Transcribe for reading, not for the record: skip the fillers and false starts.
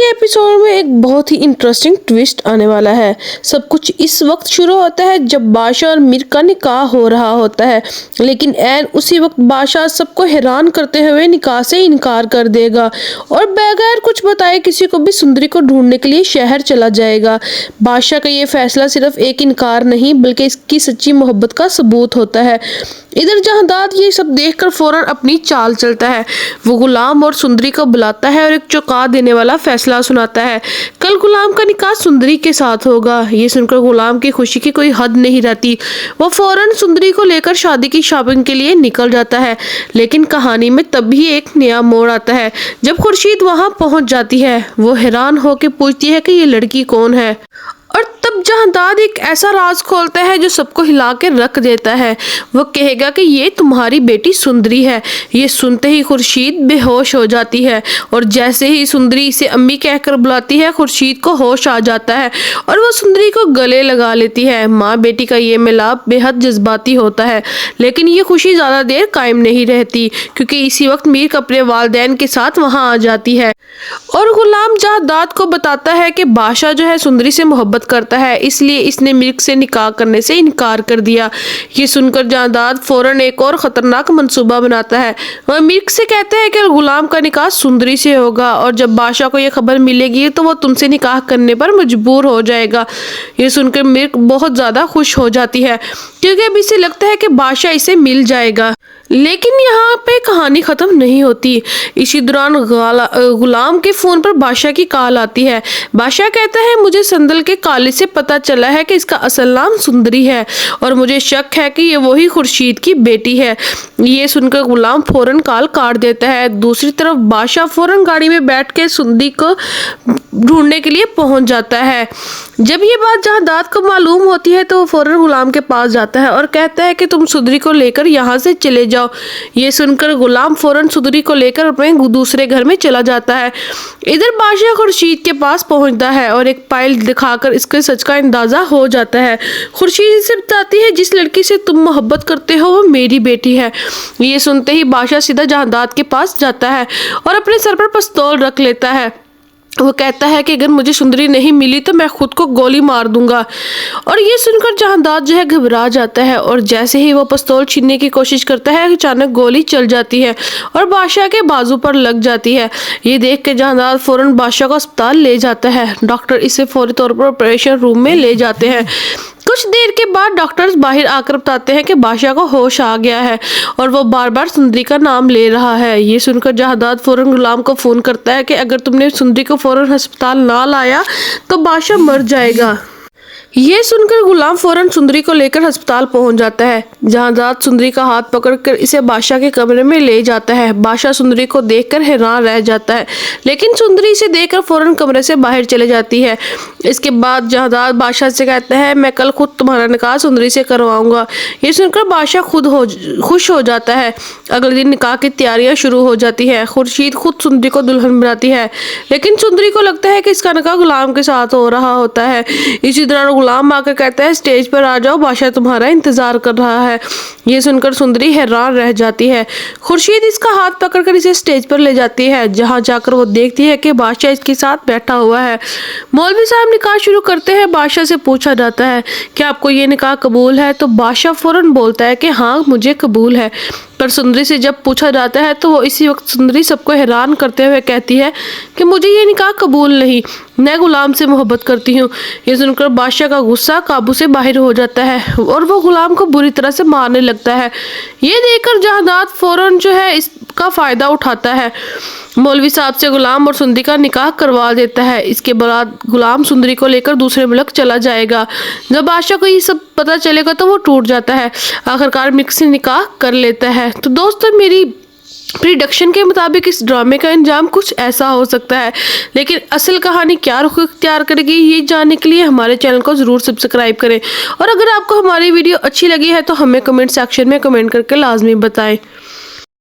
के एपिसोड में एक बहुत ही इंटरेस्टिंग ट्विस्ट आने वाला है। सब कुछ इस वक्त शुरू होता है जब बादशाह और मीर का निकाह हो रहा होता है, लेकिन ऐन उसी वक्त बादशाह सबको हैरान करते हुए निकाह से इनकार कर देगा और बगैर कुछ बताए किसी को भी सुंदरी को ढूंढने के लिए शहर चला जाएगा। बादशाह का ये फैसला सिर्फ एक इनकार नहीं बल्कि इसकी सच्ची मोहब्बत का सबूत होता है। इधर जहांदाद ये सब देखकर फौरन अपनी चाल चलता है। वो गुलाम और सुंदरी को बुलाता है और एक चौंका देने वाला फैसला सुनाता है। कल गुलाम का निकाह सुंदरी के साथ होगा। ये सुनकर गुलाम की खुशी की कोई हद नहीं रहती। वो फौरन सुंदरी को लेकर शादी की शॉपिंग के लिए निकल जाता है। लेकिन कहानी में तब भी एक नया मोड़ आता है जब खुर्शीद वहां पहुंच जाती है। वो हैरान होकर पूछती है कि ये लड़की कौन है, और तब जहांदाद एक ऐसा राज खोलता है जो सबको हिला के रख देता है। वो कहेगा कि ये तुम्हारी बेटी सुंदरी है। ये सुनते ही खुर्शीद बेहोश हो जाती है और जैसे ही सुंदरी इसे अम्मी कहकर बुलाती है, खुर्शीद को होश आ जाता है और वो सुंदरी को गले लगा लेती है। माँ बेटी का ये मिलाप बेहद जज्बाती होता है, लेकिन ये खुशी ज्यादा देर कायम नहीं रहती क्योंकि इसी वक्त मीर अपने वालिदैन के साथ वहाँ आ जाती है और गुलाम जहांदाद को बताता है कि बादशाह जो है सुंदरी से मोहब्बत करता है, इसलिए इसने मिल्क से निकाह करने से इनकार कर दिया। ये सुनकर जहांदाद फौरन एक और खतरनाक मंसूबा बनाता है। वह मिल्क से कहता है कि गुलाम का निकाह सुंदरी से होगा और जब बादशाह को यह खबर मिलेगी तो वो तुमसे निकाह करने पर मजबूर हो जाएगा। ये सुनकर मिल्क बहुत ज्यादा खुश हो जाती है क्योंकि अब इसे लगता है कि बादशाह इसे मिल जाएगा। लेकिन यहाँ पे कहानी खत्म नहीं होती। इसी दौरान गुलाम के फोन पर बादशाह की कॉल आती है। बादशाह कहता है, मुझे संदल के काले से पता चला है कि इसका असल नाम सुंदरी है और मुझे शक है कि ये वही खुर्शीद की बेटी है। ये सुनकर गुलाम फौरन कॉल काट देता है। दूसरी तरफ बादशाह फौरन गाड़ी में बैठ के सुंदरी को ढूंढने के लिए पहुंच जाता है। जब ये बात जहांदाद को मालूम होती है तो वो फौरन गुलाम के पास जाता है और कहता है कि तुम सुंदरी को लेकर यहाँ से चले जाओ। ये सुनकर गुलाम फौरन सुंदरी को लेकर अपने दूसरे घर में चला जाता है। इधर बादशाह खुर्शीद के पास पहुंचता है और एक फाइल दिखाकर इसके सच का अंदाजा हो जाता है। खुर्शीद से बताती है, जिस लड़की से तुम मोहब्बत करते हो वो मेरी बेटी है। ये सुनते ही बादशाह सीधा जहांदाद के पास जाता है और अपने सर पर पिस्तौल रख लेता है। वो कहता है कि अगर मुझे सुंदरी नहीं मिली तो मैं खुद को गोली मार दूंगा। और ये सुनकर जहांदाद जो है घबरा जाता है और जैसे ही वो पिस्तौल छीनने की कोशिश करता है अचानक गोली चल जाती है और बादशाह के बाजू पर लग जाती है। ये देख के जहांदाद फौरन बादशाह को अस्पताल ले जाता है। डॉक्टर इसे फौरी तौर पर ऑपरेशन रूम में ले जाते हैं। कुछ देर के बाद डॉक्टर्स बाहर आकर बताते हैं कि बादशाह को होश आ गया है और वो बार बार सुंदरी का नाम ले रहा है। ये सुनकर जहांदाद फौरन गुलाम को फोन करता है कि अगर तुमने सुंदरी को फौरन अस्पताल ना लाया तो बादशाह मर जाएगा। ये सुनकर गुलाम फौरन सुंदरी को लेकर अस्पताल पहुंच जाता है। जहांदाद सुंदरी का हाथ पकड़कर इसे बादशाह के कमरे में ले जाता है। बादशाह सुंदरी को देखकर हैरान रह जाता है, लेकिन सुंदरी इसे देखकर फौरन कमरे से बाहर चले जाती है। इसके बाद जहांदाद बादशाह से कहता है, मैं कल खुद तुम्हारा निकाह सुंदरी से करवाऊंगा। ये सुनकर बादशाह खुश हो जाता है। अगले दिन निकाह की तैयारियां शुरू हो जाती है। खुर्शीद खुद सुंदरी को दुल्हन बनाती है, लेकिन सुंदरी को लगता है कि इसका निकाह गुलाम के साथ हो रहा होता है। इसी दौरान गुलाम आकर कहता है, स्टेज पर आ जाओ, बादशाह तुम्हारा इंतजार कर रहा है। ये सुनकर सुंदरी हैरान रह जाती है। खुर्शीद इसका हाथ पकड़कर इसे स्टेज पर ले जाती है, जहां जाकर वो देखती है कि बादशाह इसके साथ बैठा हुआ है। मौलवी साहब निकाह शुरू करते हैं। बादशाह से पूछा जाता है कि आपको ये निकाह कबूल है, तो बादशाह फौरन बोलता है कि हाँ मुझे कबूल है। पर सुंदरी से जब पूछा जाता है तो वो इसी वक्त सुंदरी सबको हैरान करते हुए कहती है कि मुझे ये निकाह कबूल नहीं, मैं गुलाम से मोहब्बत करती हूँ। ये सुनकर बादशाह का गुस्सा काबू से बाहर हो जाता है और वो गुलाम को बुरी तरह से मारने लगता है। ये देखकर जहांदाद फौरन जो है इसका फायदा उठाता है। मौलवी साहब से गुलाम और सुंदरी का निकाह करवा देता है। इसके बाद गुलाम सुंदरी को लेकर दूसरे मुल्क चला जाएगा। जब बादशाह को ये सब पता चलेगा तो वो टूट जाता है। आखिरकार मिल्क से निकाह कर लेता है। तो दोस्तों, मेरी प्रिडिक्शन के मुताबिक इस ड्रामे का अंजाम कुछ ऐसा हो सकता है, लेकिन असल कहानी क्या रुख इख्तियार करेगी ये जानने के लिए हमारे चैनल को ज़रूर सब्सक्राइब करें। और अगर आपको हमारी वीडियो अच्छी लगी है तो हमें कमेंट सेक्शन में कमेंट करके लाजमी बताएं।